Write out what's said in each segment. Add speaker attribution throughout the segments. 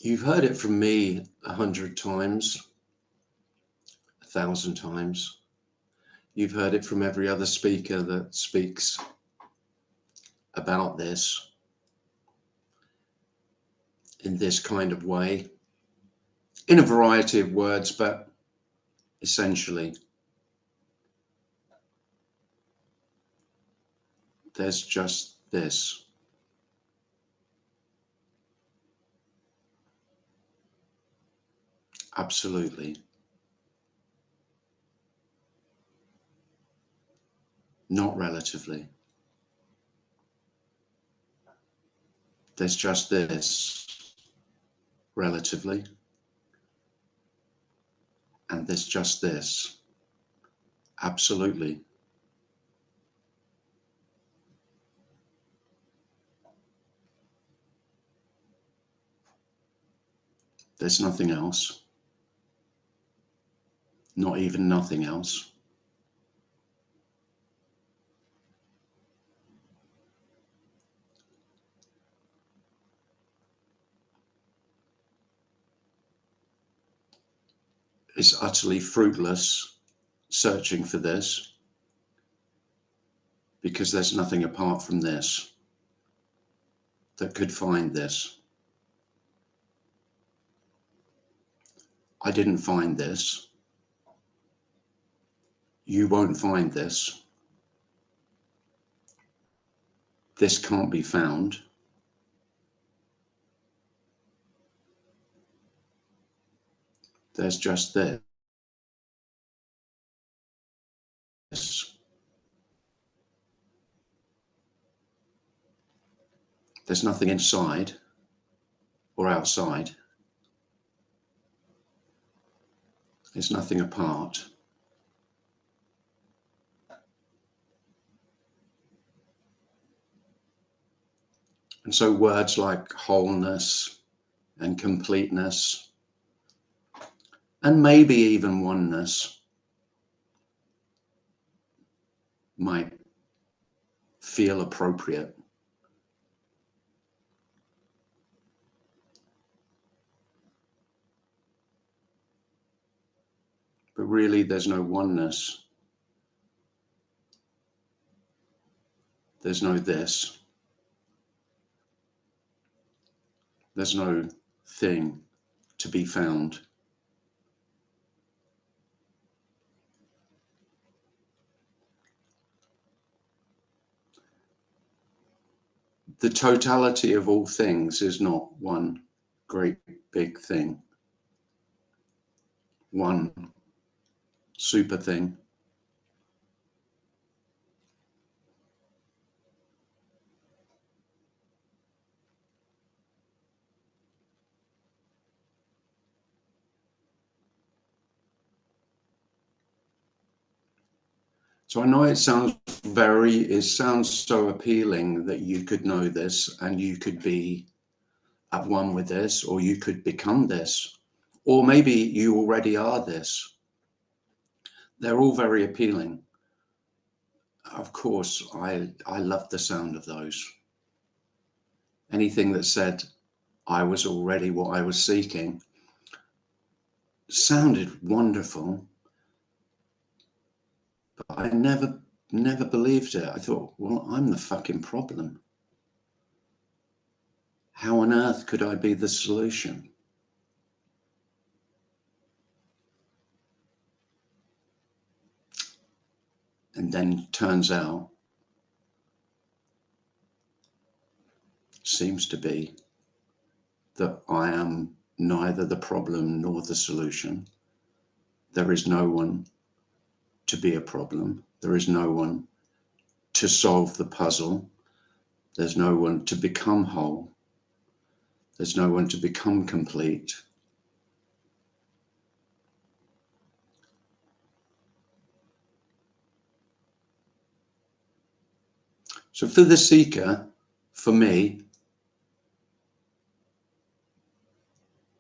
Speaker 1: You've heard it from me 100 times, 1,000 times. You've heard it from every other speaker that speaks about this in this kind of way, in a variety of words, but essentially, there's just this. Absolutely. Not relatively. There's just this relatively. And there's just this. Absolutely. There's nothing else. Not even nothing else. It's utterly fruitless searching for this, because there's nothing apart from this that could find this. I didn't find this. You won't find this. This can't be found. There's just this. There's nothing inside or outside. There's nothing apart. And so words like wholeness and completeness, and maybe even oneness, might feel appropriate. But really, there's no oneness. There's no this. There's no thing to be found. The totality of all things is not one great big thing, one super thing. So I know it sounds so appealing that you could know this and you could be at one with this, or you could become this, or maybe you already are this. They're all very appealing. Of course, I love the sound of those. Anything that said I was already what I was seeking sounded wonderful, but I never believed it. I thought, well, I'm the fucking problem. How on earth could I be the solution? And then turns out, seems to be, that I am neither the problem nor the solution. There is no one to be a problem. There is no one to solve the puzzle. There's no one to become whole. There's no one to become complete. So for the seeker, for me,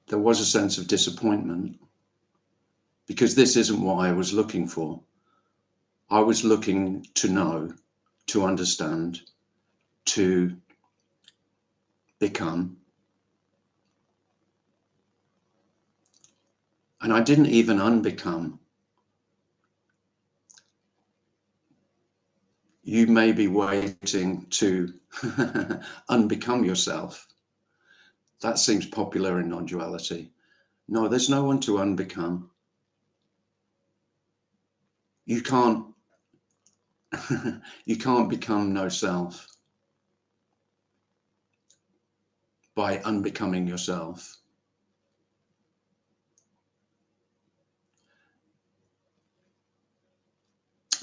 Speaker 1: there was a sense of disappointment, because this isn't what I was looking for. I was looking to know, to understand, to become. And I didn't even unbecome. You may be waiting to unbecome yourself. That seems popular in non-duality. No, there's no one to unbecome. You can't you can't become no self by unbecoming yourself.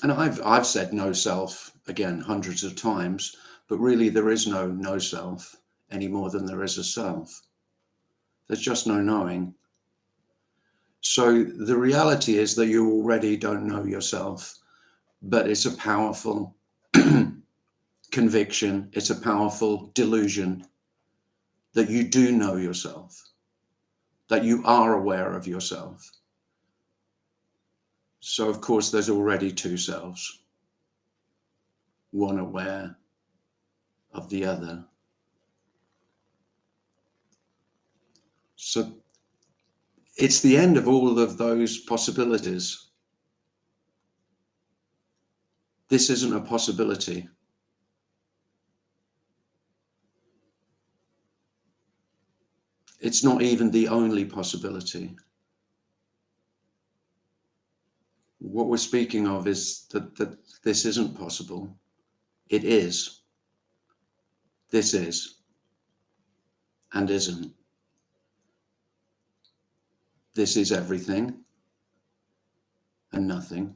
Speaker 1: And I've said no self again hundreds of times, but really there is no self any more than there is a self. There's just no knowing. So the reality is that you already don't know yourself, but it's a powerful conviction, it's a powerful delusion that you do know yourself, that you are aware of yourself. So of course there's already two selves, one aware of the other. So it's the end of all of those possibilities. This isn't a possibility. It's not even the only possibility. What we're speaking of is that this isn't possible. It is. This is and isn't. This is everything and nothing.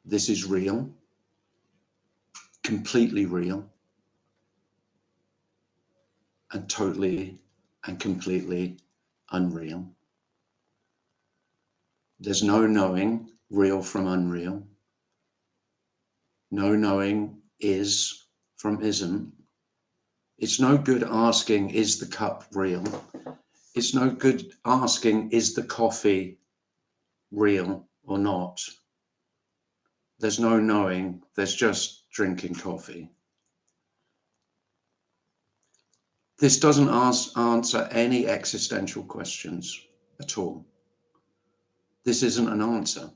Speaker 1: This is real, completely real, and totally and completely unreal. There's no knowing real from unreal. No knowing is from isn't. It's no good asking, is the cup real? It's no good asking, is the coffee real or not? There's no knowing, there's just drinking coffee. This doesn't answer any existential questions at all. This isn't an answer.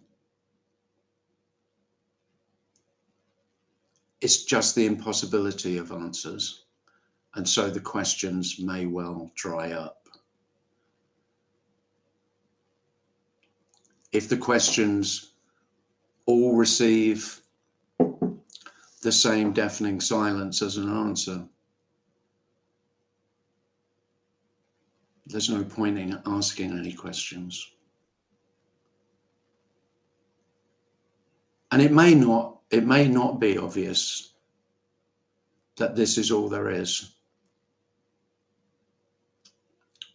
Speaker 1: It's just the impossibility of answers. And so the questions may well dry up. If the questions all receive the same deafening silence as an answer, there's no point in asking any questions. And it may not be obvious that this is all there is.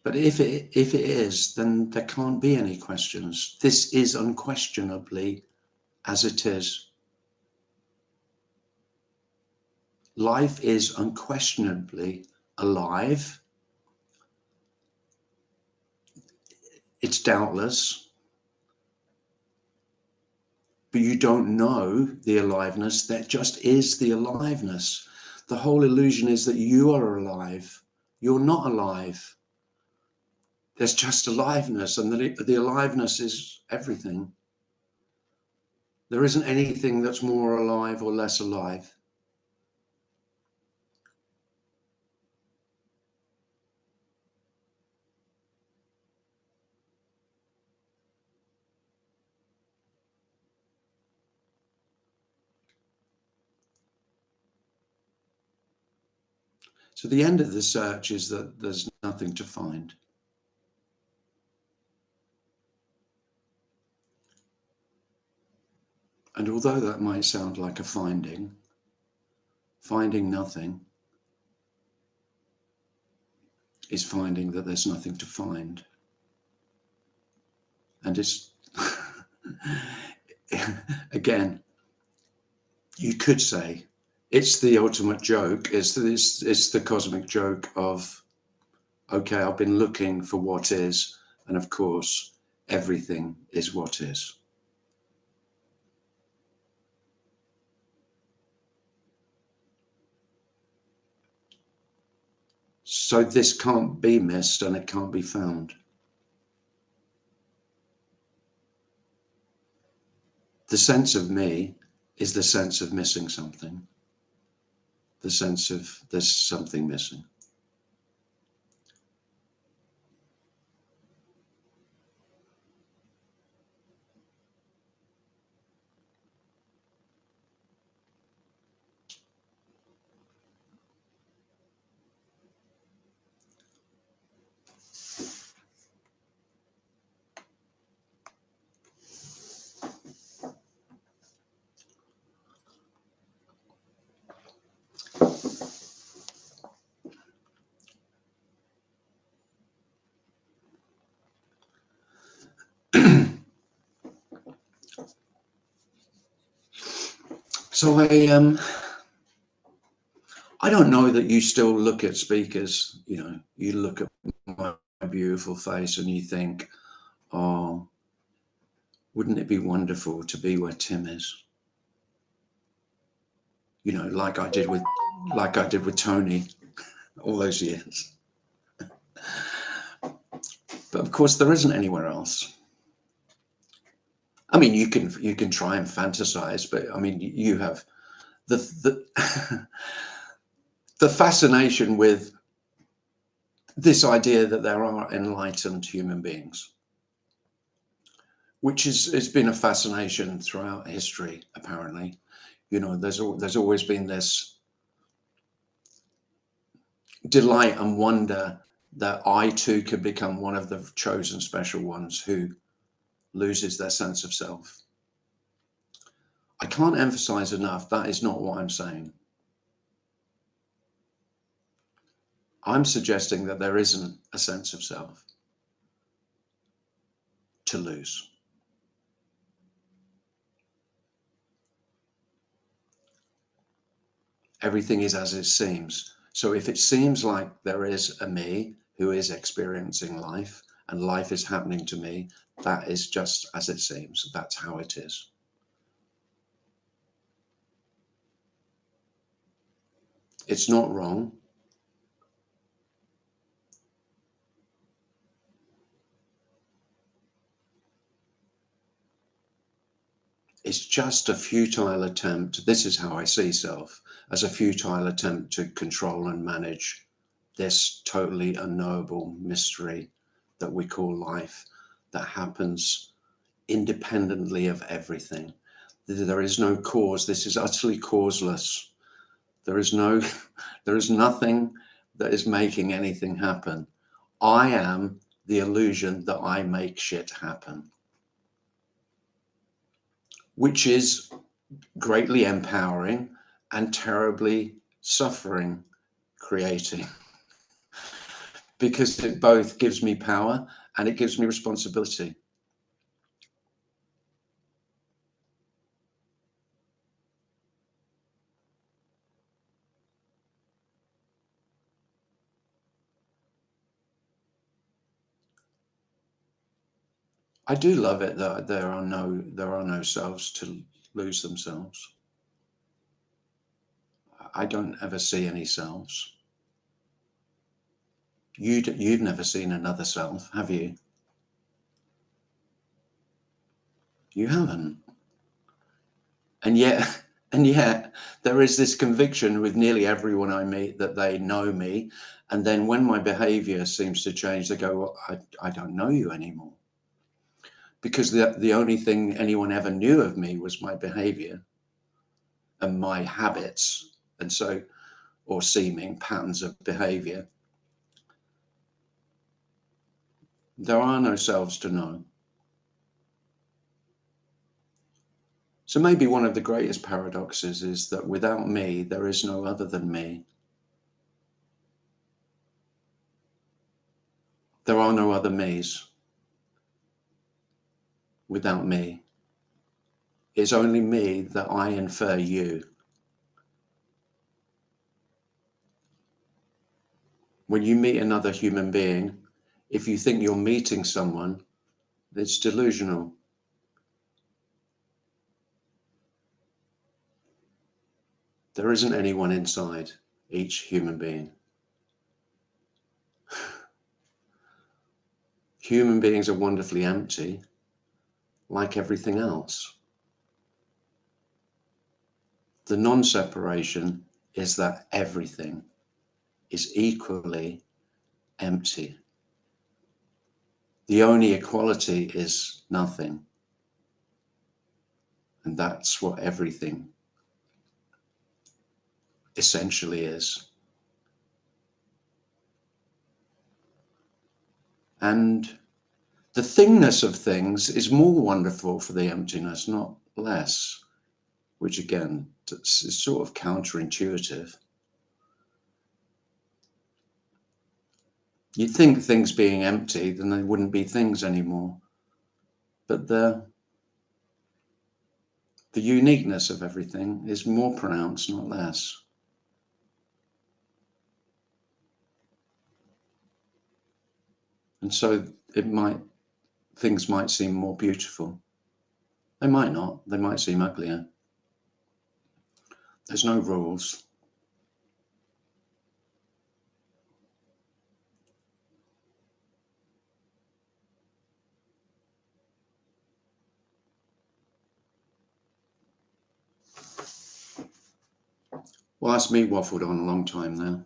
Speaker 1: But if it is, then there can't be any questions. This is unquestionably as it is. Life is unquestionably alive. It's doubtless. But you don't know the aliveness. There just is the aliveness. The whole illusion is that you are alive. You're not alive. There's just aliveness, and the aliveness is everything. There isn't anything that's more alive or less alive. So the end of the search is that there's nothing to find. And although that might sound like a finding nothing is finding that there's nothing to find. And it's, again, you could say it's the ultimate joke. It's the cosmic joke of, okay, I've been looking for what is, and of course, everything is what is. So this can't be missed and it can't be found. The sense of me is the sense of missing something, the sense of there's something missing. So I don't know that you still look at speakers, you know, you look at my beautiful face and you think, oh, wouldn't it be wonderful to be where Tim is? You know, like I did with Tony all those years. But of course there isn't anywhere else. I mean, you can try and fantasize, but I mean, you have the the fascination with this idea that there are enlightened human beings, which has been a fascination throughout history. Apparently, you know, there's always been this delight and wonder that I too could become one of the chosen special ones who loses their sense of self. I can't emphasize enough that is not what I'm saying. I'm suggesting that there isn't a sense of self to lose. Everything is as it seems. So if it seems like there is a me who is experiencing life and life is happening to me, that is just as it seems. That's how it is. It's not wrong. It's just a futile attempt. This is how I see self, as a futile attempt to control and manage this totally unknowable mystery that we call life, that happens independently of everything. There is no cause. This is utterly causeless. There is nothing that is making anything happen. I am the illusion that I make shit happen, which is greatly empowering and terribly suffering creating, because it both gives me power and it gives me responsibility. I do love it that there are no selves to lose themselves. I don't ever see any selves. You've never seen another self, have you? You haven't. And yet, and yet, there is this conviction with nearly everyone I meet that they know me. And then when my behavior seems to change, they go, well, I don't know you anymore. Because the only thing anyone ever knew of me was my behavior and my habits. And so, or seeming patterns of behavior. There are no selves to know. So maybe one of the greatest paradoxes is that without me, there is no other than me. There are no other me's without me. It's only me that I infer you. When you meet another human being, if you think you're meeting someone, it's delusional. There isn't anyone inside each human being. Human beings are wonderfully empty, like everything else. The non-separation is that everything is equally empty. The only equality is nothing. And that's what everything essentially is. And the thingness of things is more wonderful for the emptiness, not less, which again is sort of counterintuitive. You'd think things being empty, then they wouldn't be things anymore. But the uniqueness of everything is more pronounced, not less. And so things might seem more beautiful. They might not. They might seem uglier. There's no rules. Well, that's me waffled on a long time now.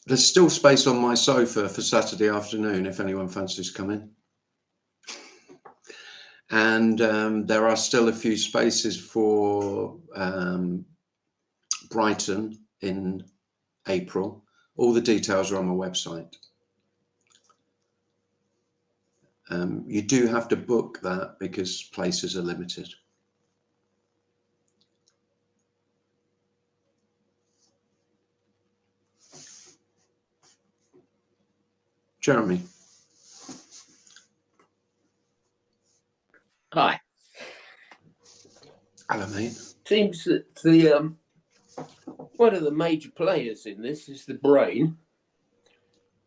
Speaker 1: There's still space on my sofa for Saturday afternoon if anyone fancies coming. And there are still a few spaces for Brighton in April. All the details are on my website. You do have to book that because places are limited. Jeremy.
Speaker 2: Hi.
Speaker 1: Hello, mate.
Speaker 2: Seems that the one of the major players in this is the brain.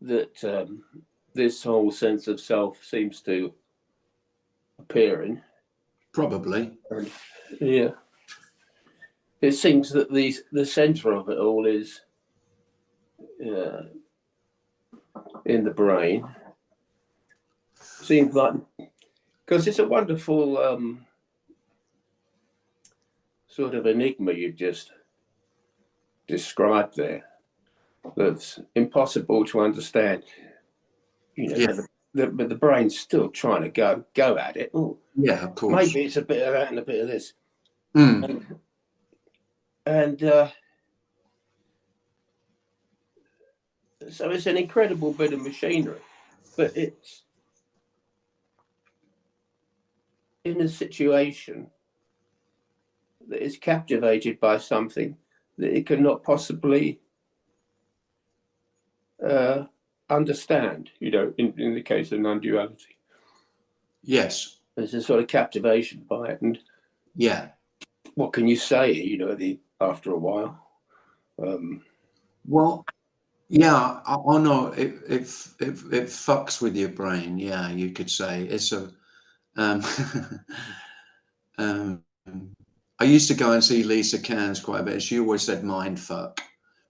Speaker 2: That this whole sense of self seems to appear in.
Speaker 1: Probably.
Speaker 2: Yeah. It seems that the centre of it all is in the brain. Seems like, because it's a wonderful sort of enigma you've just described there. That's impossible to understand. You know,
Speaker 1: Yeah.
Speaker 2: but the brain's still trying to go at it. Ooh,
Speaker 1: Yeah, of course.
Speaker 2: maybe it's a bit of that and a bit of this. And so it's an incredible bit of machinery, but it's in a situation that is captivated by something that it cannot possibly understand, you know, in the case of non-duality.
Speaker 1: Yes.
Speaker 2: There's a sort of captivation by it. And
Speaker 1: yeah,
Speaker 2: what can you say, you know, after a while?
Speaker 1: Well, yeah, oh no, it fucks with your brain. Yeah, you could say it's a. I used to go and see Lisa Cairns quite a bit. She always said mind fuck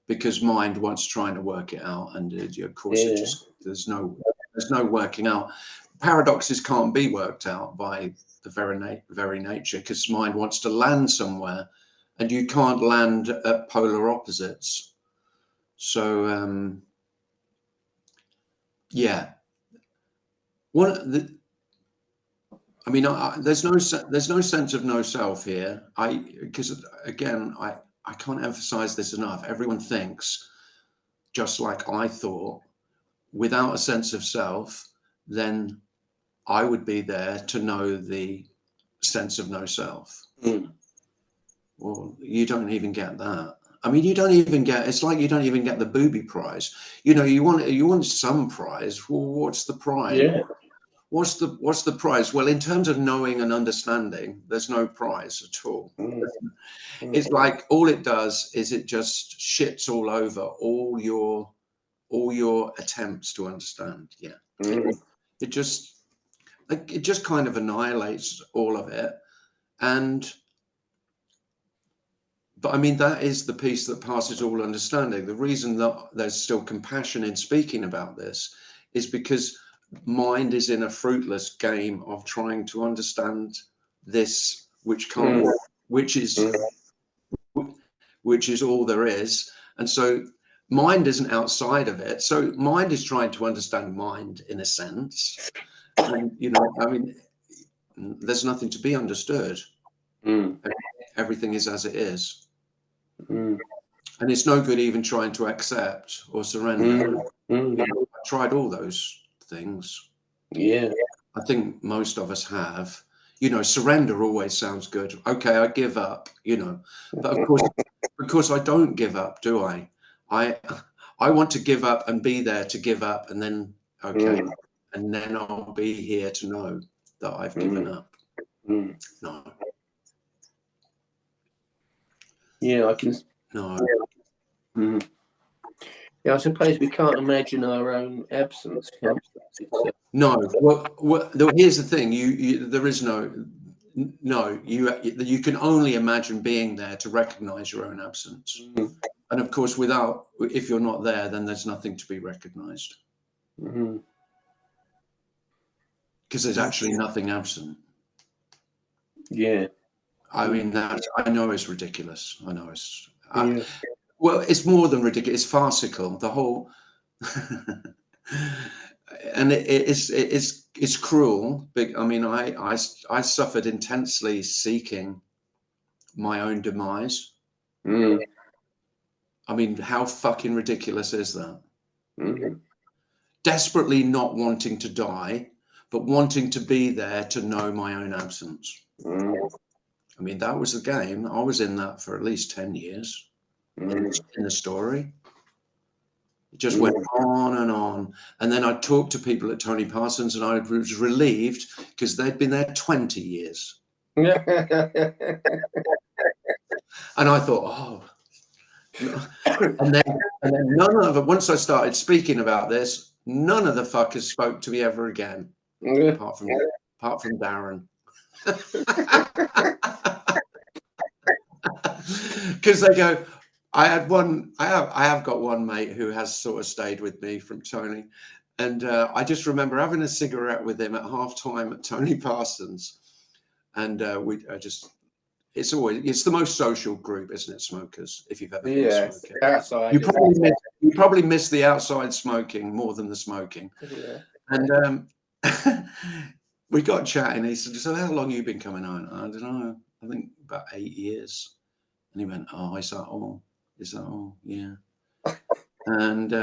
Speaker 1: because mind wants trying to work it out, and of course it just there's no working out. Paradoxes can't be worked out by the very nature because mind wants to land somewhere, and you can't land at polar opposites. So yeah, I mean, there's no sense of no self here. Because again, I can't emphasize this enough. Everyone thinks just like I thought. Without a sense of self, then I would be there to know the sense of no self.
Speaker 2: Mm.
Speaker 1: Well, you don't even get that. I mean, you don't even get, it's like you don't even get the booby prize. You know, you want some prize. Well, what's the prize?
Speaker 2: Yeah.
Speaker 1: What's the prize? Well, in terms of knowing and understanding, there's no prize at all.
Speaker 2: Mm.
Speaker 1: It's like all it does is it just shits all over all your attempts to understand. Yeah.
Speaker 2: Mm.
Speaker 1: It just kind of annihilates all of it. But I mean, that is the piece that passes all understanding. The reason that there's still compassion in speaking about this is because mind is in a fruitless game of trying to understand this, which can't, which is all there is. And so mind isn't outside of it. So mind is trying to understand mind in a sense. And, you know, I mean, there's nothing to be understood.
Speaker 2: Mm.
Speaker 1: Everything is as it is.
Speaker 2: Mm.
Speaker 1: And it's no good even trying to accept or surrender.
Speaker 2: Mm.
Speaker 1: I tried all those things.
Speaker 2: Yeah.
Speaker 1: I think most of us have. You know, surrender always sounds good. Okay, I give up, you know. But of course I don't give up, do I? I want to give up and be there to give up, and then and then I'll be here to know that I've given up.
Speaker 2: Mm.
Speaker 1: No.
Speaker 2: Yeah, I can.
Speaker 1: No.
Speaker 2: Mm. Yeah, I suppose we can't imagine our own absence.
Speaker 1: No. Well, here's the thing. There is no. You can only imagine being there to recognize your own absence.
Speaker 2: Mm.
Speaker 1: And of course, if you're not there, then there's nothing to be recognized.
Speaker 2: Mm.
Speaker 1: Because there's actually nothing absent.
Speaker 2: Yeah.
Speaker 1: I mean, that I know it's ridiculous. I know it's
Speaker 2: Yeah.
Speaker 1: well, it's more than ridiculous. It's farcical. The whole, and it's cruel. But I mean, I suffered intensely seeking my own demise.
Speaker 2: Mm.
Speaker 1: I mean, how fucking ridiculous is that?
Speaker 2: Mm.
Speaker 1: Desperately not wanting to die, but wanting to be there to know my own absence.
Speaker 2: Mm.
Speaker 1: I mean, that was the game. I was in that for at least 10 years in the story. It just went on and on. And then I talked to people at Tony Parsons and I was relieved because they'd been there 20 years. And I thought, oh. And then none of it, once I started speaking about this, none of the fuckers spoke to me ever again, apart from Darren. Because they go, I have got one mate who has sort of stayed with me from Tony, and I just remember having a cigarette with him at half-time at Tony Parsons, and it's the most social group, isn't it? Smokers, if you've ever been smoking.
Speaker 2: Outside.
Speaker 1: You probably miss the outside smoking more than the smoking.
Speaker 2: Yeah.
Speaker 1: And we got chatting. He said, "So how long have you been coming on?" I don't know. I think about 8 years. And he went, "Oh, is that all? Is that all? Yeah." And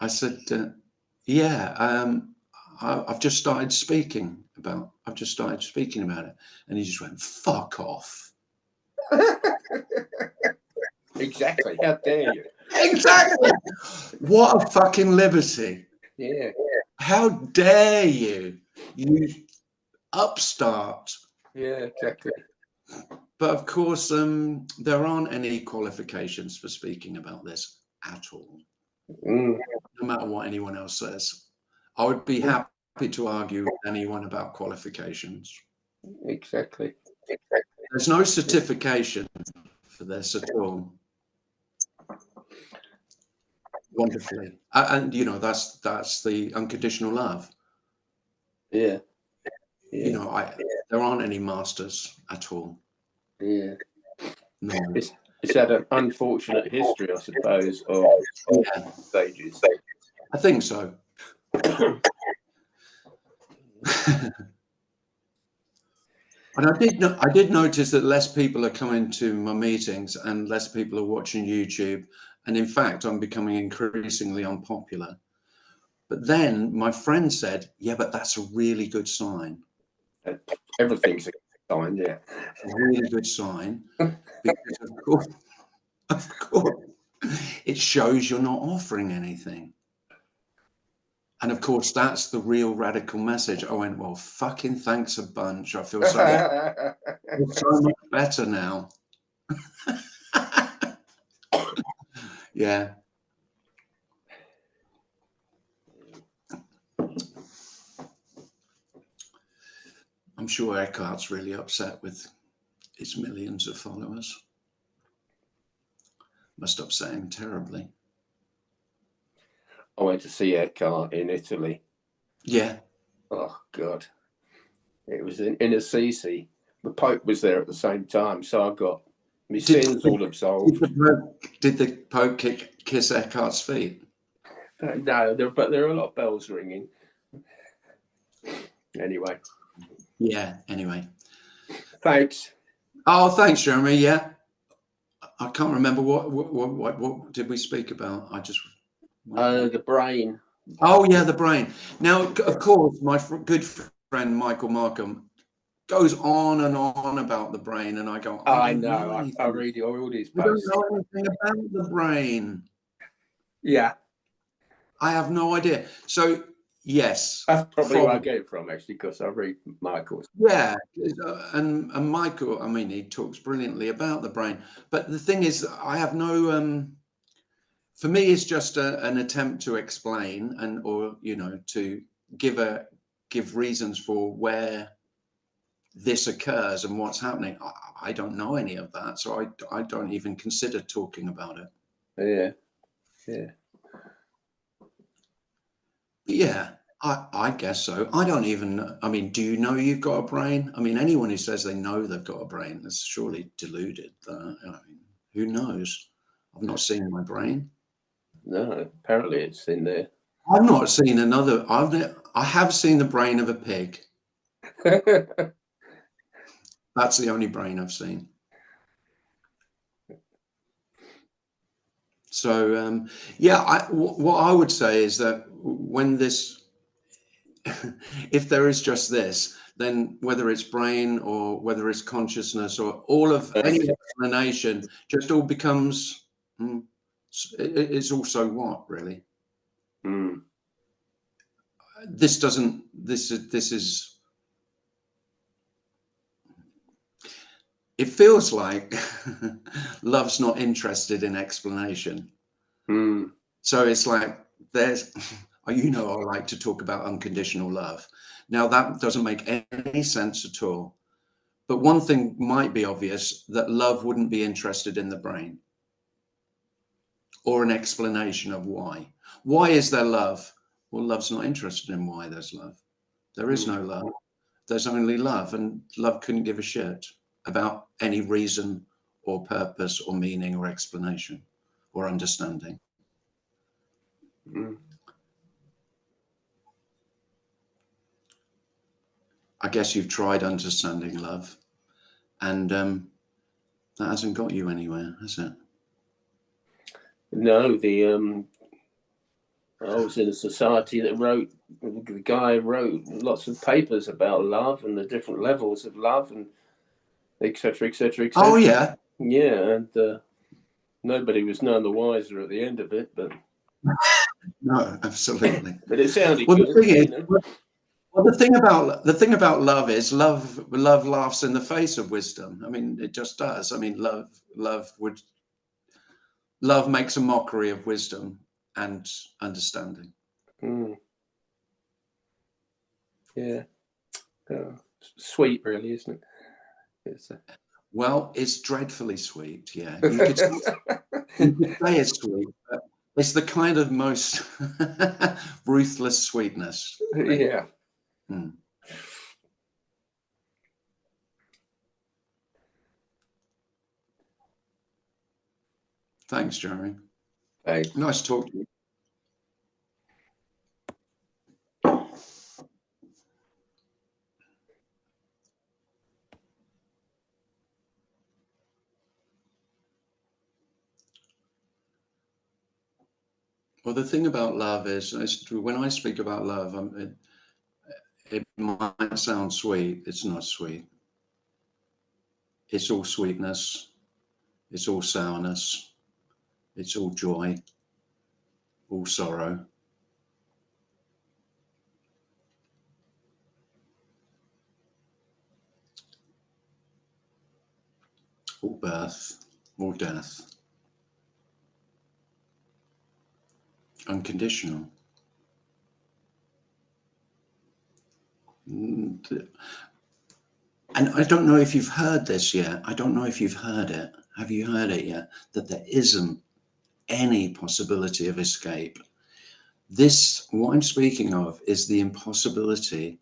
Speaker 1: I said, "Yeah, I've just started speaking about it." And he just went, "Fuck off."
Speaker 2: Exactly. How dare you?
Speaker 1: Exactly. What a fucking liberty.
Speaker 2: Yeah.
Speaker 1: How dare you, you upstart.
Speaker 2: Yeah, exactly.
Speaker 1: But of course, there aren't any qualifications for speaking about this at all. No matter what anyone else says. I would be happy to argue with anyone about qualifications.
Speaker 2: Exactly.
Speaker 1: There's no certification for this at all. Wonderfully. And you know, that's the unconditional love.
Speaker 2: Yeah.
Speaker 1: You know, there aren't any masters at all.
Speaker 2: Yeah.
Speaker 1: No.
Speaker 2: It's had an unfortunate history, I suppose, of stages.
Speaker 1: I think so. And I did notice that less people are coming to my meetings and less people are watching YouTube. And in fact, I'm becoming increasingly unpopular. But then my friend said, yeah, but that's a really good sign.
Speaker 2: Everything's a sign, yeah.
Speaker 1: A really good sign. Because of course, it shows you're not offering anything. And of course, that's the real radical message. I went, well, fucking thanks a bunch. I feel so much better now. Yeah. I'm sure Eckhart's really upset with his millions of followers. Must upset him terribly.
Speaker 2: I went to see Eckhart in Italy.
Speaker 1: Yeah.
Speaker 2: Oh, God. It was in Assisi. The Pope was there at the same time, so I got my sins all absolved.
Speaker 1: Did the Pope kiss Eckhart's feet?
Speaker 2: No, but there are a lot of bells ringing. Anyway.
Speaker 1: Yeah, anyway.
Speaker 2: Thanks.
Speaker 1: Oh, thanks, Jeremy. Yeah. I can't remember what did we speak about? I just...
Speaker 2: The brain.
Speaker 1: Oh, yeah, the brain. Now, of course, my good friend Michael Markham goes on and on about the brain, and I go,
Speaker 2: I know. I read all these posts.
Speaker 1: I don't know anything about the brain.
Speaker 2: Yeah.
Speaker 1: I have no idea. So, yes.
Speaker 2: That's probably where I get it from, actually, because I read Michael's.
Speaker 1: Yeah. And Michael, I mean, he talks brilliantly about the brain. But the thing is, I have no... for me, it's just an attempt to explain or, you know, to give reasons for where this occurs and what's happening. I don't know any of that, so I don't even consider talking about it.
Speaker 2: Yeah.
Speaker 1: Yeah, I guess so. I don't even, I mean, do you know you've got a brain? I mean, anyone who says they know they've got a brain is surely deluded. I mean, who knows? I've not seen my brain.
Speaker 2: No, apparently it's in there.
Speaker 1: I've not seen another. I have seen the brain of a pig. That's the only brain I've seen. So yeah, what I would say is that when this, if there is just this, then whether it's brain or whether it's consciousness or all of any explanation, just all becomes. It's also what really. This doesn't. This is. It feels like love's not interested in explanation. So it's like there's, you know, I like to talk about unconditional love. Now that doesn't make any sense at all. But one thing might be obvious, that love wouldn't be interested in the brain or an explanation of why. Why is there love? Well, love's not interested in why there's love. There is no love. There's only love, and love couldn't give a shit about any reason or purpose or meaning or explanation or understanding. I guess you've tried understanding love, and that hasn't got you anywhere, has it?
Speaker 2: No, I was in a society that the guy wrote lots of papers about love and the different levels of love and etc.
Speaker 1: Oh yeah.
Speaker 2: Yeah, and nobody was none the wiser at the end of it, but
Speaker 1: No, absolutely.
Speaker 2: but it sounded
Speaker 1: Well,
Speaker 2: good.
Speaker 1: the thing is, well, the thing about love is love laughs in the face of wisdom. I mean, it just does. I mean, love makes a mockery of wisdom and understanding.
Speaker 2: Yeah. Sweet, really, isn't it?
Speaker 1: Well, it's dreadfully sweet. Yeah, you could say it's sweet, but it's the kind of most ruthless sweetness. Really.
Speaker 2: Yeah.
Speaker 1: Thanks, Jeremy.
Speaker 2: Thanks.
Speaker 1: Nice to talk to you. Well, the thing about love is, when I speak about love, it might sound sweet. It's not sweet. It's all sweetness. It's all sourness. It's all joy, all sorrow. All birth, all death. Unconditional. And I don't know if you've heard this yet. I don't know if you've heard it. Have you heard it yet? That there isn't any possibility of escape. This, what I'm speaking of, is the impossibility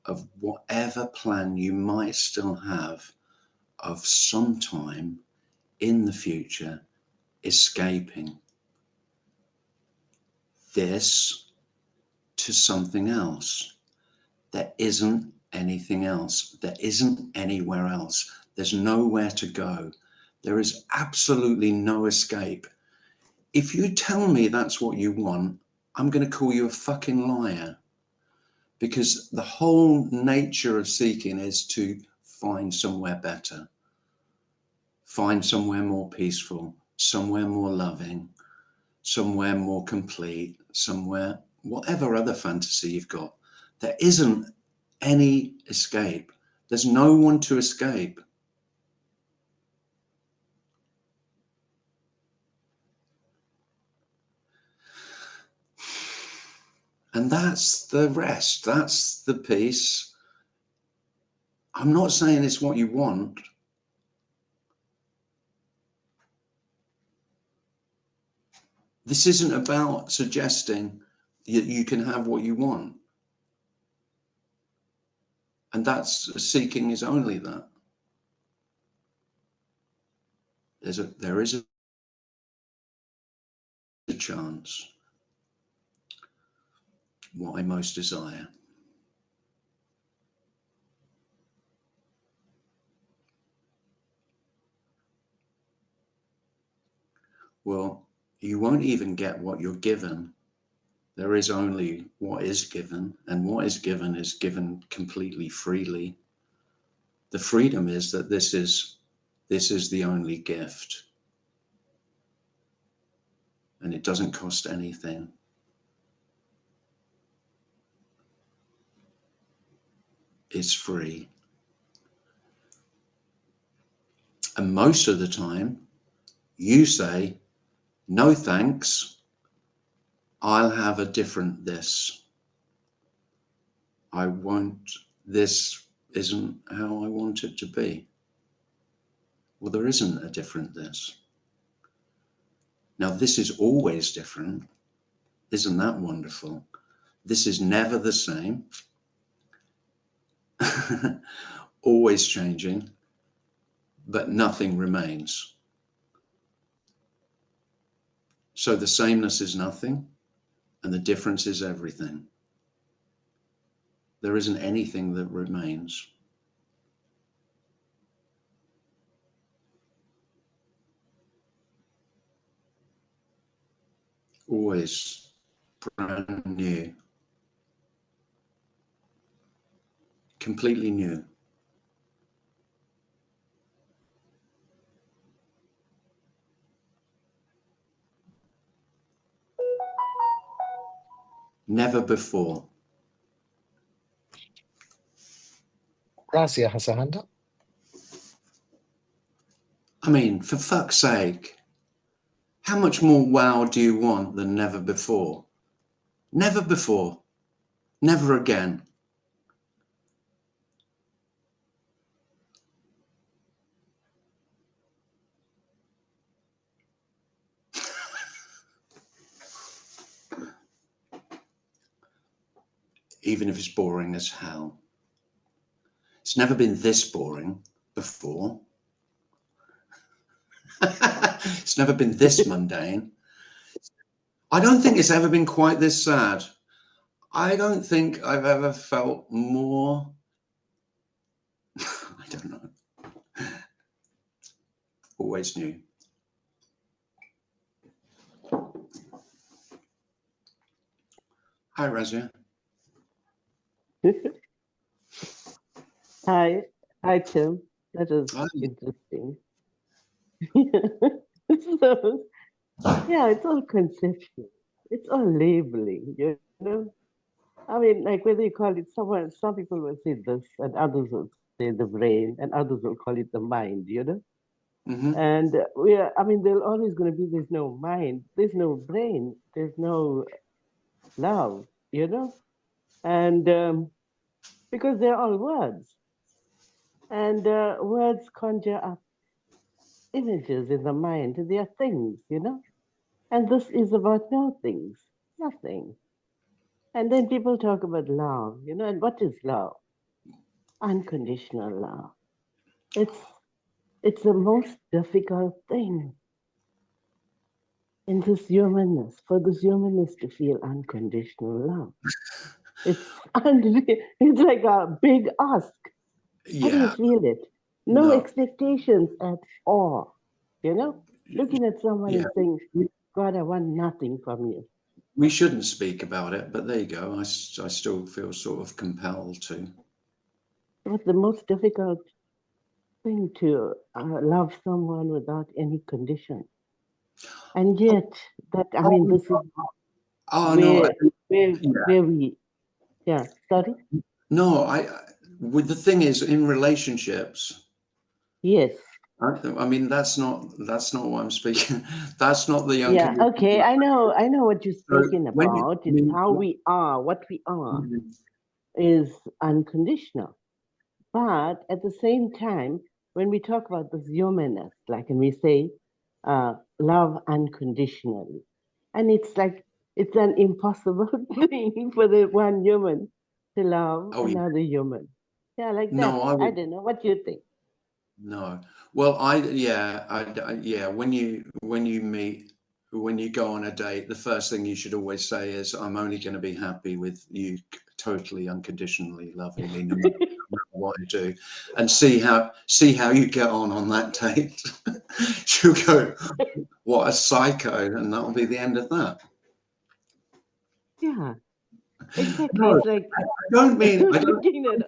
Speaker 1: of whatever plan you might still have of some time in the future escaping this to something else. There isn't anything else. There isn't anywhere else. There's nowhere to go. There is absolutely no escape. If you tell me that's what you want, I'm going to call you a fucking liar. Because the whole nature of seeking is to find somewhere better, find somewhere more peaceful, somewhere more loving, somewhere more complete, somewhere, whatever other fantasy you've got. There isn't any escape. There's no one to escape. And that's the rest. That's the peace. I'm not saying it's what you want. This isn't about suggesting that you can have what you want. And that's seeking is only that. There is a chance. What I most desire. Well, you won't even get what you're given. There is only what is given, and what is given completely freely. The freedom is that this is the only gift, and it doesn't cost anything. It's free. And most of the time, you say, no thanks, I'll have a different this. I won't, this isn't how I want it to be. Well, there isn't a different this. Now, this is always different. Isn't that wonderful? This is never the same. Always changing, but nothing remains. So the sameness is nothing, and the difference is everything. There isn't anything that remains. Always brand new, completely new. Never before.
Speaker 3: Gracias, Hassan.
Speaker 1: I mean, for fuck's sake, how much more wow do you want than never before? Never before. Never again. Even if it's boring as hell. It's never been this boring before. It's never been this mundane. I don't think it's ever been quite this sad. I don't think I've ever felt more. I don't know. Always new. Hi, Razia.
Speaker 3: Hi, hi, Tim. That is
Speaker 1: Hi.
Speaker 3: interesting. So, yeah, it's all conceptual. It's all labeling, you know. I mean, like whether you call it someone, some people will say this, and others will say the brain, and others will call it the mind, you know.
Speaker 1: Mm-hmm.
Speaker 3: And I mean, there's always going to be, there's no mind, there's no brain, there's no love, you know. And because they're all words, and words conjure up images in the mind. They are things, you know. And this is about no things, nothing. And then people talk about love, you know, and what is love? Unconditional love. It's it's the most difficult thing in this humanness, for this humanness to feel unconditional love. It's it's like a big ask. How do you
Speaker 1: Yeah.
Speaker 3: feel it? No
Speaker 1: No.
Speaker 3: expectations at all. You know, looking at someone
Speaker 1: Yeah.
Speaker 3: and saying, God, I want nothing from you.
Speaker 1: We shouldn't speak about it, but there you go. I still feel sort of compelled to.
Speaker 3: But the most difficult thing to love someone without any condition. And yet, that I mean,
Speaker 1: Oh,
Speaker 3: this is
Speaker 1: oh no.
Speaker 3: where where
Speaker 1: Yeah.
Speaker 3: where we, yeah. Sorry.
Speaker 1: No, with the thing is, in relationships,
Speaker 3: Yes.
Speaker 1: I mean, that's not what I'm speaking. That's not the
Speaker 3: Yeah.
Speaker 1: unconditional.
Speaker 3: Okay. I know what you're
Speaker 1: So
Speaker 3: speaking
Speaker 1: when you,
Speaker 3: about.
Speaker 1: I
Speaker 3: It's
Speaker 1: mean,
Speaker 3: how we are. What we are is unconditional. But at the same time, when we talk about this humanness, like, and we say, love unconditionally, and it's like it's an impossible thing for the one human to love
Speaker 1: oh yeah,
Speaker 3: another human. Yeah, like that.
Speaker 1: no, I
Speaker 3: I
Speaker 1: would
Speaker 3: don't know. What do you think?
Speaker 1: no. Well, yeah. When you meet, when you go on a date, the first thing you should always say is, "I'm only going to be happy with you, totally unconditionally loving me, no matter what I do," and see how you get on that date. She'll go, "What a psycho," and that'll be the end of that.
Speaker 3: Yeah, exactly.
Speaker 1: No,
Speaker 3: It's like
Speaker 1: I don't mean I don't.
Speaker 3: looking at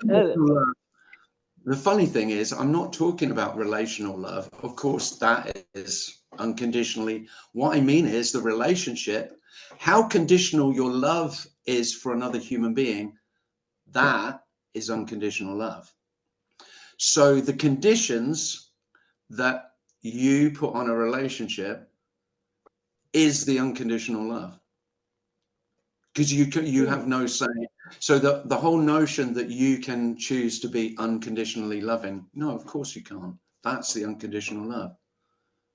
Speaker 1: The funny thing is, I'm not talking about relational love. Of course, that is unconditionally. What I mean is the relationship, how conditional your love is for another human being, that is unconditional love. So the conditions that you put on a relationship is the unconditional love. Because you
Speaker 3: yeah,
Speaker 1: have no say. So the whole notion that you can choose to be unconditionally loving, no, of course you can't. That's the unconditional love.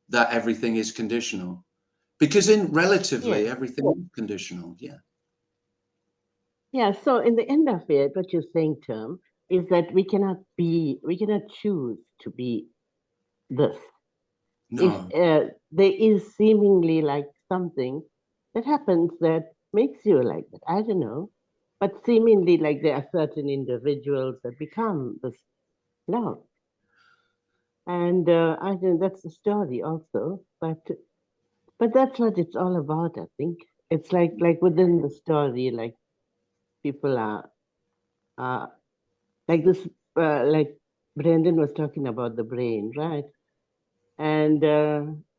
Speaker 1: That everything is conditional. Because in
Speaker 3: yes,
Speaker 1: relatively everything is conditional. Yeah.
Speaker 3: yeah. So in the end of it, what you're saying, Term, is that we cannot choose to be this. If
Speaker 1: No.
Speaker 3: there is seemingly like something that happens that makes you like that, I don't know, but seemingly like there are certain individuals that become this love, and I think that's the story also. But that's what it's all about. I think it's like within the story, like people are uh, like this, like Brendan was talking about the brain, right? And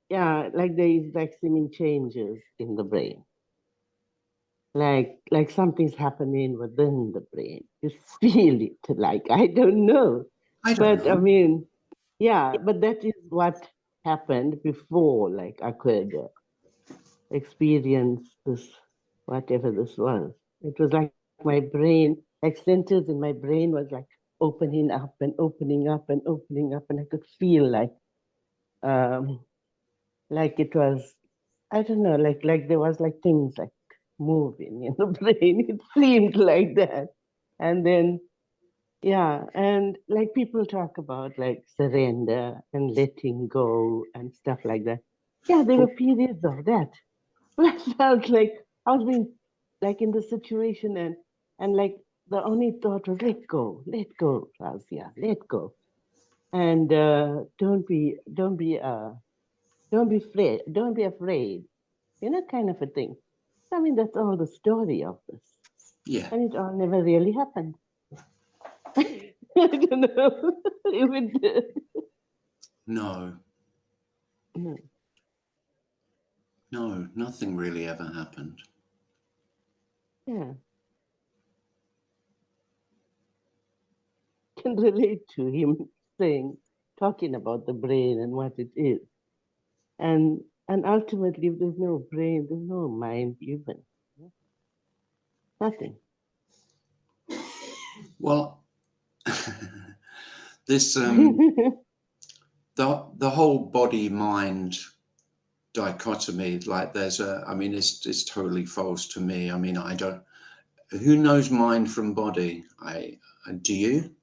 Speaker 3: yeah, like there is like seeming changes in the brain, like something's happening within the brain. You feel it, like I don't know,
Speaker 1: I don't
Speaker 3: but I
Speaker 1: know.
Speaker 3: mean, yeah, but that is what happened before. Like I could experience this, whatever this was. It was like my brain, like centers in my brain was like opening up and opening up and opening up, and I could feel um, like it was, I don't know, like there was like things like moving in the brain. It seemed like that. And then yeah, and like people talk about like surrender and letting go and stuff like that. Yeah, there were periods of that. I felt like I was being like in the situation, and like the only thought was let go, Razia, let go. And don't be afraid, don't be afraid, you know, kind of a thing. I mean, that's all the story of this.
Speaker 1: Yeah.
Speaker 3: And it all never really happened. I don't know if it did.
Speaker 1: No,
Speaker 3: Mm,
Speaker 1: no, nothing really ever happened.
Speaker 3: yeah. Can relate to him saying, talking about the brain and what it is. And ultimately, if there's no brain, there's no mind even. Nothing.
Speaker 1: Well, this the whole body mind dichotomy, like there's a, I mean, it's totally false to me. I mean, I don't, who knows mind from body? Do you?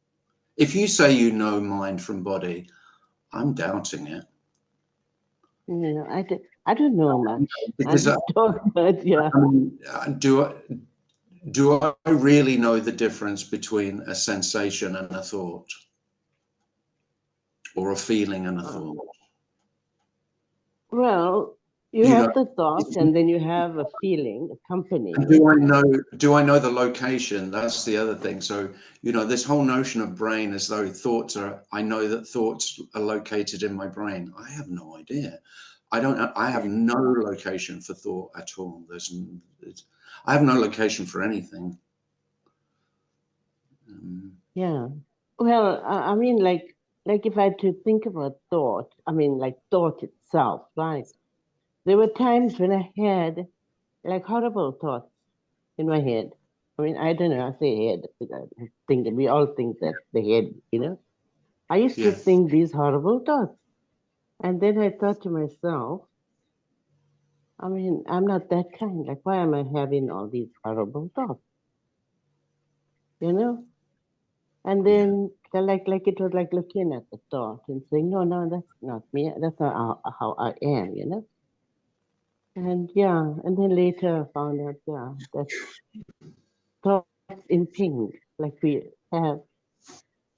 Speaker 1: If you say you know mind from body, I'm doubting it.
Speaker 3: Yeah, I don't know much. I
Speaker 1: Because
Speaker 3: just don't, but yeah.
Speaker 1: I mean, do I really know the difference between a sensation and a thought, or a feeling and a thought?
Speaker 3: Well, you
Speaker 1: You know,
Speaker 3: have the thought and then you have a feeling accompanying
Speaker 1: and
Speaker 3: it.
Speaker 1: do I know the location? That's the other thing. So, you know, this whole notion of brain as though thoughts are, I know that thoughts are located in my brain. I have no idea. I have no location for thought at all. I have no location for anything.
Speaker 3: Yeah. Well, I mean, like if I had to think about thought, I mean, like thought itself, right? There were times when I had like horrible thoughts in my head. I mean, I don't know, I say head, because I think that we all think that the head, you know? I used to
Speaker 1: Yeah,
Speaker 3: think these horrible thoughts. And then I thought to myself, I mean, I'm not that kind. Like, why am I having all these horrible thoughts? You know? And
Speaker 1: yeah,
Speaker 3: then, like it was like looking at the thought and saying, no, no, that's not me. That's not how I am, you know? And yeah, and then later I found out, yeah, that thoughts impinge. Like we have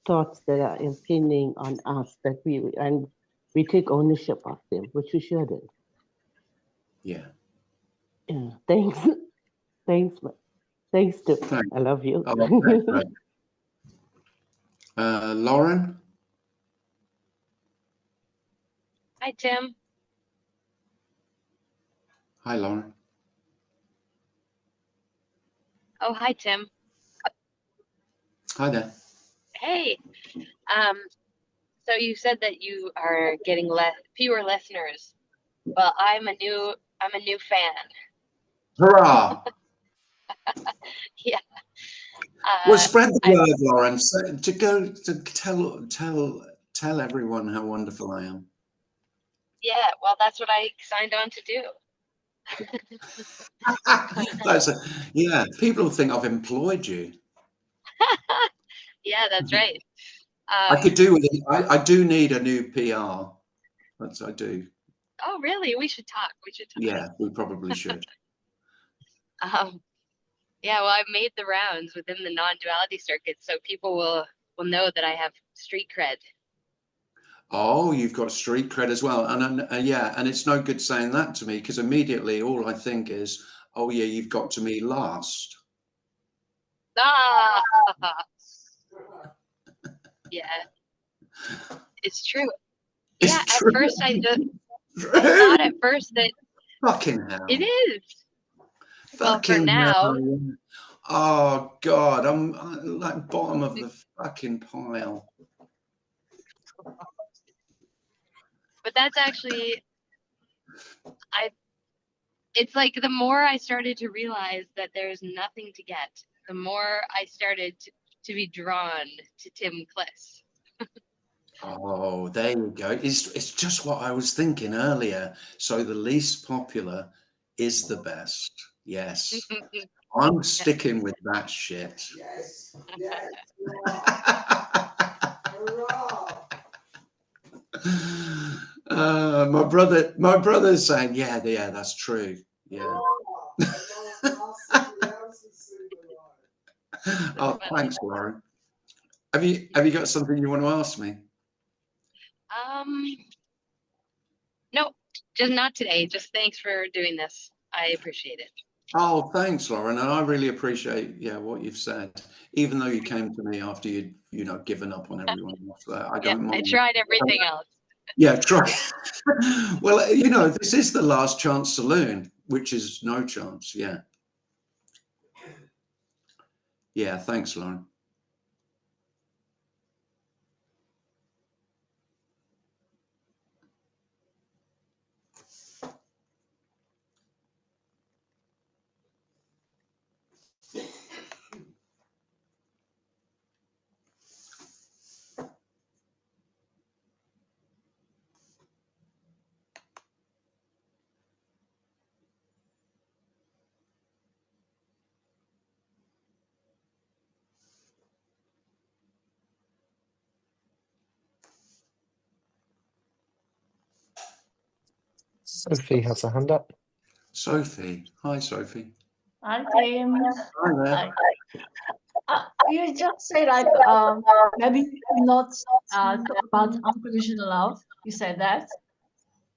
Speaker 3: thoughts that are impinging on us and we take ownership of them, which we shouldn't.
Speaker 1: yeah.
Speaker 3: Yeah, thanks. Thanks. Thanks to,
Speaker 1: Thanks.
Speaker 3: I love you.
Speaker 1: Oh, thanks, mate. Lauren?
Speaker 4: Hi, Tim.
Speaker 1: Hi, Lauren.
Speaker 4: Oh, hi, Tim.
Speaker 1: Hi there.
Speaker 4: Hey. Um, so you said that you are getting fewer listeners. Well, I'm a new fan.
Speaker 1: Hurrah!
Speaker 4: Yeah.
Speaker 1: Well, spread the
Speaker 4: I'm,
Speaker 1: word, Lauren. So, to go to tell everyone how wonderful I am.
Speaker 4: yeah, well, that's what I signed on to do.
Speaker 1: That's yeah. People think I've employed you.
Speaker 4: Yeah, that's right.
Speaker 1: I could do with it. I do need a new PR. That's I do.
Speaker 4: Oh, really? We should talk. We should
Speaker 1: Yeah, we probably should.
Speaker 4: talk. Yeah, well, I've made the rounds within the non-duality circuit, so people will know that I have street cred.
Speaker 1: Oh, you've got street cred as well, and yeah, and it's no good saying that to me because immediately all I think is, oh yeah, you've got to me last.
Speaker 4: Ah, yeah, it's true. Yeah,
Speaker 1: It's
Speaker 4: at
Speaker 1: true.
Speaker 4: first I
Speaker 1: True.
Speaker 4: thought at first that
Speaker 1: Fucking
Speaker 4: it
Speaker 1: hell.
Speaker 4: is. Well, for
Speaker 1: Fucking
Speaker 4: now,
Speaker 1: hell. Yeah. Oh God, I'm like bottom of the fucking pile.
Speaker 4: but that's actually I it's like the more I started to realize that there's nothing to get, the more I started to be drawn to Tim Cliss.
Speaker 1: Oh, there you go. It's just what I was thinking earlier. So the least popular is the best. Yes. I'm sticking with that shit. Yes. Yes. My brother's saying, yeah, that's true. Yeah. Oh, thanks, Lauren. Have you got something you want to ask me?
Speaker 4: No, just not today. Just thanks for doing this. I appreciate it.
Speaker 1: Oh, thanks, Lauren. And I really appreciate, yeah, what you've said. Even though you came to me after you'd, given up on everyone else, I
Speaker 4: Yeah,
Speaker 1: don't
Speaker 4: I
Speaker 1: mind.
Speaker 4: tried everything else.
Speaker 1: Yeah, try. Well, this is the last chance to learn, which is no chance. Yeah. Yeah. Thanks, Lauren.
Speaker 5: Sophie has a hand up.
Speaker 1: Sophie. Hi, Sophie.
Speaker 6: Hi, James.
Speaker 1: Hi there.
Speaker 6: Hi. You just say like maybe not talk about unconditional love. You said that,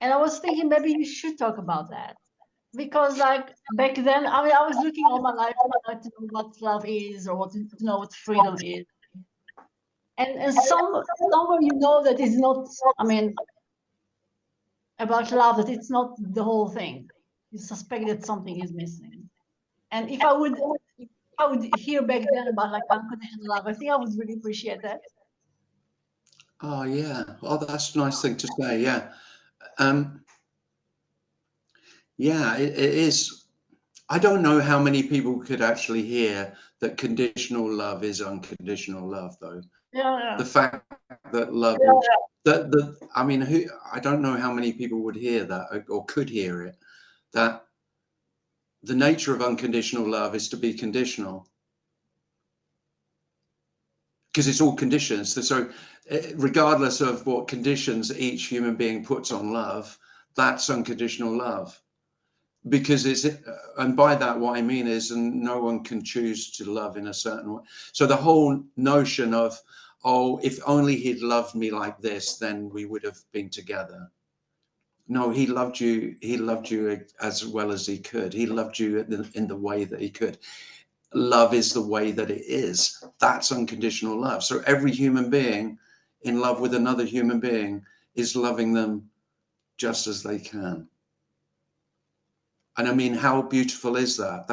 Speaker 6: and I was thinking maybe you should talk about that because like back then, I mean, I was looking all my life to know what love is or what to know what freedom is, and somewhere you know that it's not. I mean, about love that it's not the whole thing. You suspect that something is missing, and if I would hear back then about like unconditional love, I think I would really appreciate that.
Speaker 1: Oh, yeah. Oh, that's a nice thing to say. Yeah. Yeah, it is. I don't know how many people could actually hear that conditional love is unconditional love, though.
Speaker 6: Yeah,
Speaker 1: The fact that love is that I mean, I don't know how many people would hear that or could hear it, that the nature of unconditional love is to be conditional because it's all conditions. So regardless of what conditions each human being puts on love, that's unconditional love. Because and by that what I mean is, and no one can choose to love in a certain way. So the whole notion of, oh, if only he'd loved me like this, then we would have been together. No, he loved you as well as he could. He loved you in the way that he could. Love is the way that it is. That's unconditional love. So every human being in love with another human being is loving them just as they can. And I mean, how beautiful is that?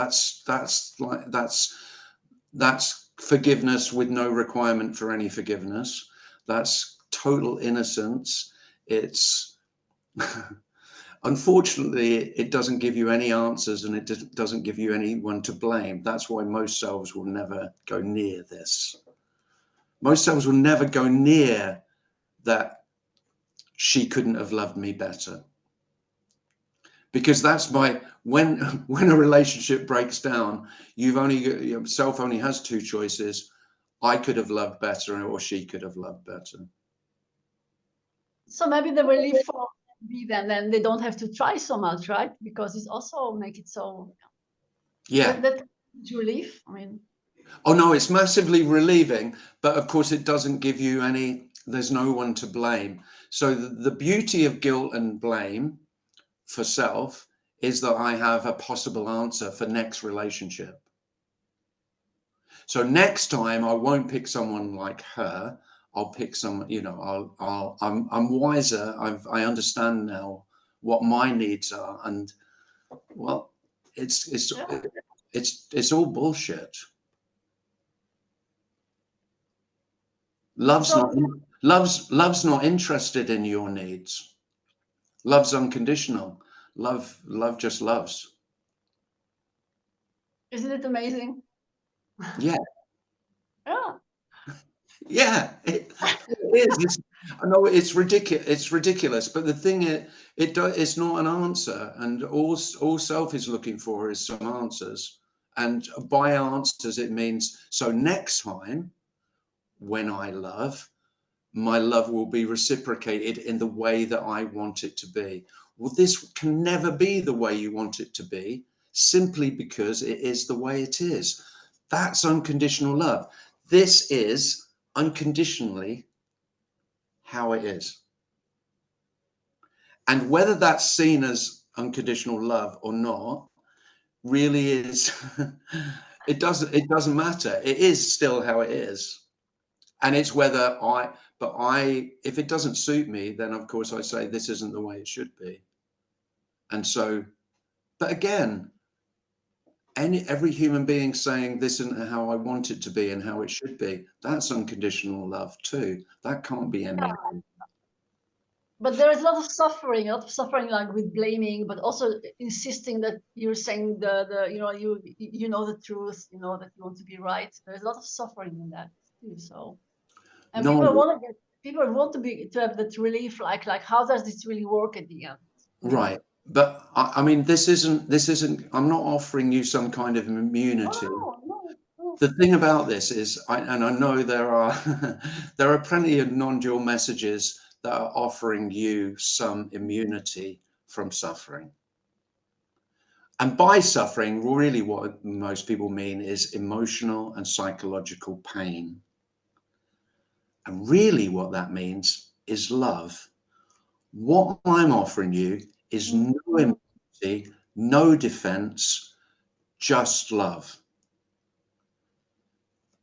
Speaker 1: That's forgiveness with no requirement for any forgiveness. That's total innocence. It's unfortunately, it doesn't give you any answers, and it doesn't give you anyone to blame. That's why most selves will never go near this. Most selves will never go near that she couldn't have loved me better. Because that's when a relationship breaks down, self only has two choices. I could have loved better, or she could have loved better.
Speaker 6: so maybe the relief for be then they don't have to try so much, right? Because it's also make it so.
Speaker 1: Yeah.
Speaker 6: That relief. I mean.
Speaker 1: Oh no, it's massively relieving, but of course it doesn't give you there's no one to blame. So the beauty of guilt and blame for self is that I have a possible answer for next relationship. So next time I won't pick someone like her. I'll pick someone, I'm wiser. I understand now what my needs are, and well, it's all bullshit. Love's not interested in your needs. Love's unconditional. Love just loves.
Speaker 6: Isn't it amazing?
Speaker 1: Yeah.
Speaker 6: Yeah.
Speaker 1: Yeah, it is. I know it's ridiculous. It's ridiculous, but the thing it's not an answer, and all self is looking for is some answers. And by answers, it means so next time when I love, my love will be reciprocated in the way that I want it to be. Well, this can never be the way you want it to be, simply because it is the way it is. That's unconditional love. This is unconditionally how it is. And whether that's seen as unconditional love or not really is, it doesn't matter. It is still how it is. And it's whether if it doesn't suit me, then of course I say this isn't the way it should be. And so, but again, every human being saying this isn't how I want it to be and how it should be, that's unconditional love too. That can't be any.
Speaker 6: But there is a lot of suffering, like with blaming, but also insisting that you're saying the you know the truth, you know that you want to be right. There's a lot of suffering in that too. So, and
Speaker 1: No,
Speaker 6: people want to have that relief, like how does this really work at the end?
Speaker 1: right. But I mean, this isn't, I'm not offering you some kind of immunity.
Speaker 6: No.
Speaker 1: The thing about this is, and I know there are plenty of non-dual messages that are offering you some immunity from suffering. And by suffering, really what most people mean is emotional and psychological pain. And really what that means is love. What I'm offering you is no immunity, no defense, just love.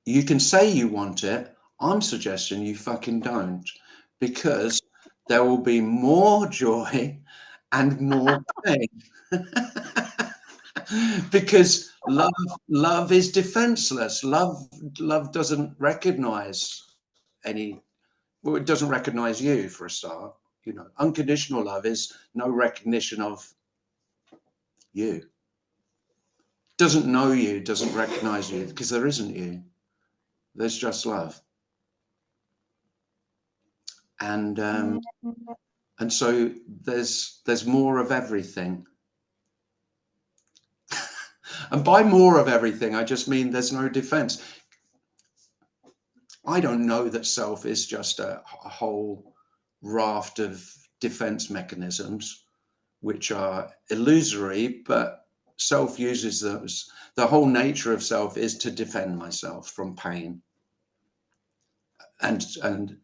Speaker 1: You can say you want it. I'm suggesting you fucking don't, because there will be more joy and more pain. Because love is defenseless. Love doesn't recognize well, it doesn't recognize you, for a start. You know, unconditional love is no recognition of you. Doesn't know you, doesn't recognize you, because there isn't you. There's just love. And so there's more of everything. And by more of everything, I just mean there's no defense. I don't know that self is just a whole raft of defense mechanisms, which are illusory, but self uses those. The whole nature of self is to defend myself from pain and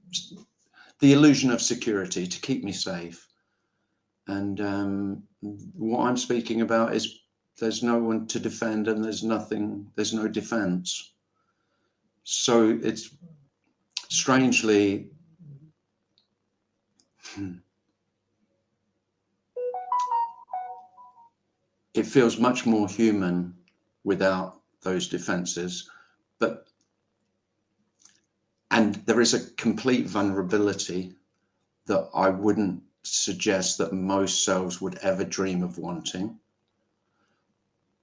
Speaker 1: the illusion of security, to keep me safe. And what I'm speaking about is there's no one to defend, and there's no defense. So it's strangely, it feels much more human without those defenses, and there is a complete vulnerability that I wouldn't suggest that most selves would ever dream of wanting.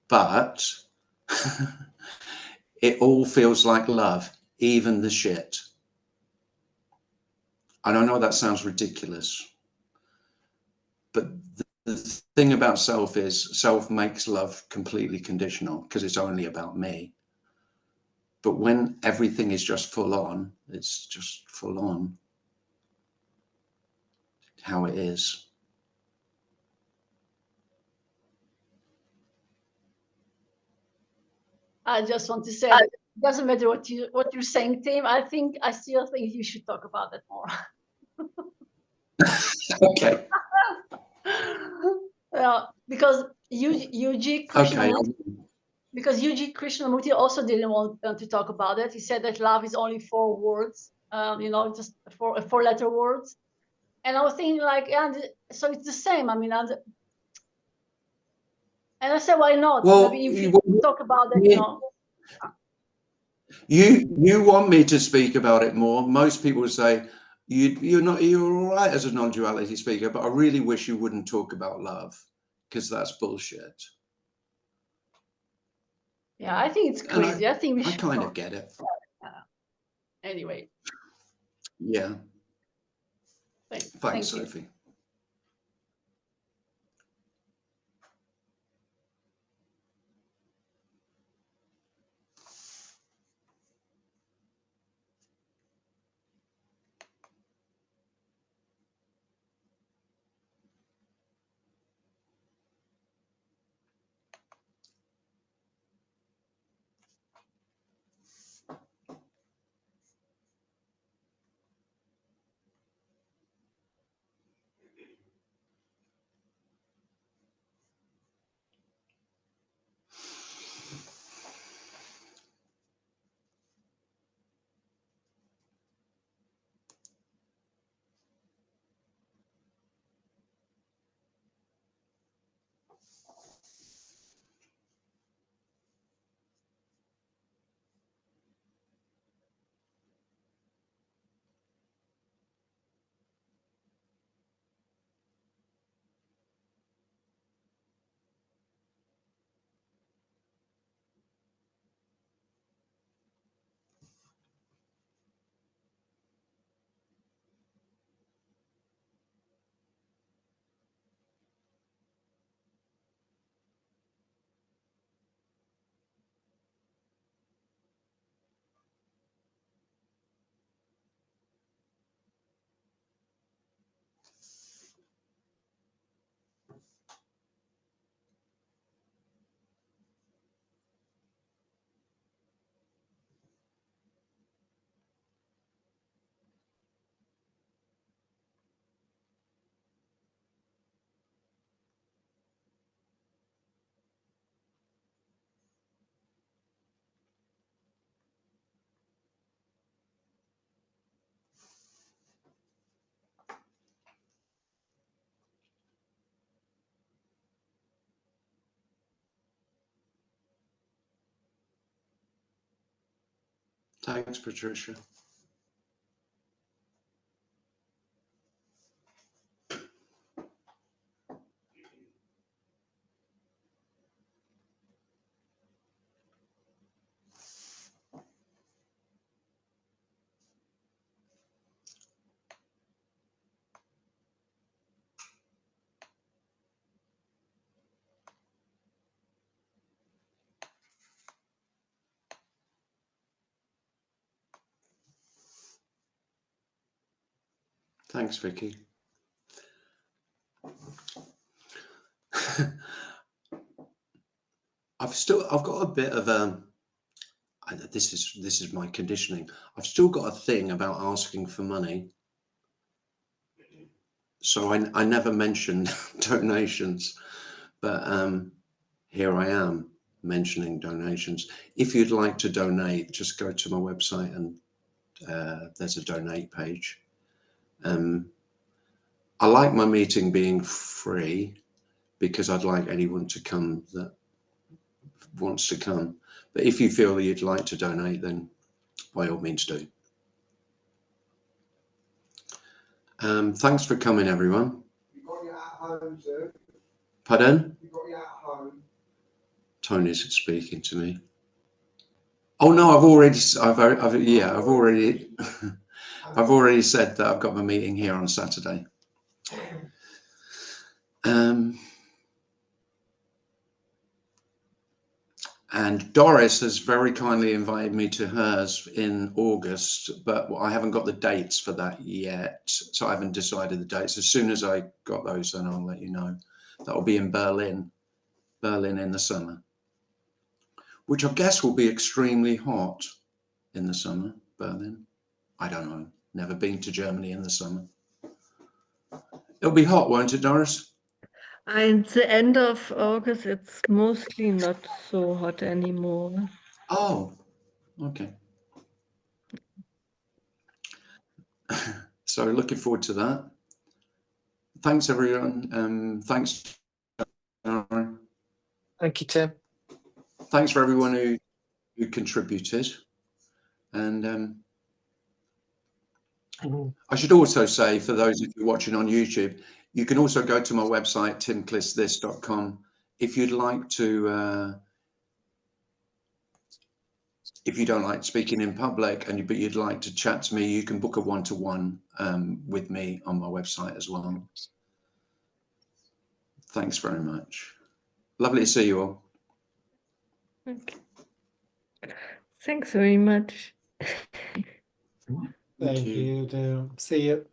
Speaker 1: But it all feels like love, even the shit. And I know that sounds ridiculous, but the thing about self is self makes love completely conditional, because it's only about me. But when everything is just full on, it's just full on how it is.
Speaker 6: I just want to say that it doesn't matter what you're saying, Tim. I still think you should talk about that more.
Speaker 1: Okay.
Speaker 6: Because UG Krishnamurti, Krishnamurti also didn't want to talk about it. He said that love is only 4 words, just 4-letter words. And I was thinking, like, so it's the same. I mean, and I said, why not?
Speaker 1: Well,
Speaker 6: maybe if you talk about it,
Speaker 1: You want me to speak about it more. Most people say you're all right as a non-duality speaker, but I really wish you wouldn't talk about love, because that's bullshit.
Speaker 6: Yeah, I think it's crazy. I think we should.
Speaker 1: I kind of get it.
Speaker 6: Anyway.
Speaker 1: Yeah.
Speaker 6: Thanks,
Speaker 1: Thanks, Sophie. Thanks, Patricia. Thanks, Vicky. I've got a bit of this is my conditioning. I've still got a thing about asking for money. So I never mentioned donations, but here I am mentioning donations. If you'd like to donate, just go to my website and there's a donate page. I like my meeting being free because I'd like anyone to come that wants to come. But if you feel that you'd like to donate, then by all means do. Thanks for coming, everyone.
Speaker 5: You got your at home, sir.
Speaker 1: Pardon?
Speaker 5: You got your at home.
Speaker 1: Tony's speaking to me. Oh no, I've already I've already said that I've got my meeting here on Saturday. And Doris has very kindly invited me to hers in August, but I haven't got the dates for that yet. So I haven't decided the dates. As soon as I got those, then I'll let you know. That'll be in Berlin in the summer, which I guess will be extremely hot in the summer, Berlin. I don't know. Never been to Germany in the summer. It'll be hot, won't it, Doris?
Speaker 7: At the end of August, it's mostly not so hot anymore.
Speaker 1: Oh, okay. So looking forward to that. Thanks, everyone. Thanks.
Speaker 8: Thank you, Tim.
Speaker 1: Thanks for everyone who contributed. And I should also say, for those of you watching on YouTube, you can also go to my website, timclissthis.com. If you'd like to, if you don't like speaking in public, but you'd like to chat to me, you can book a one-to-one with me on my website as well. Thanks very much. Lovely to see you all.
Speaker 7: Okay. Thanks very much.
Speaker 8: Thank you, Tim. See you.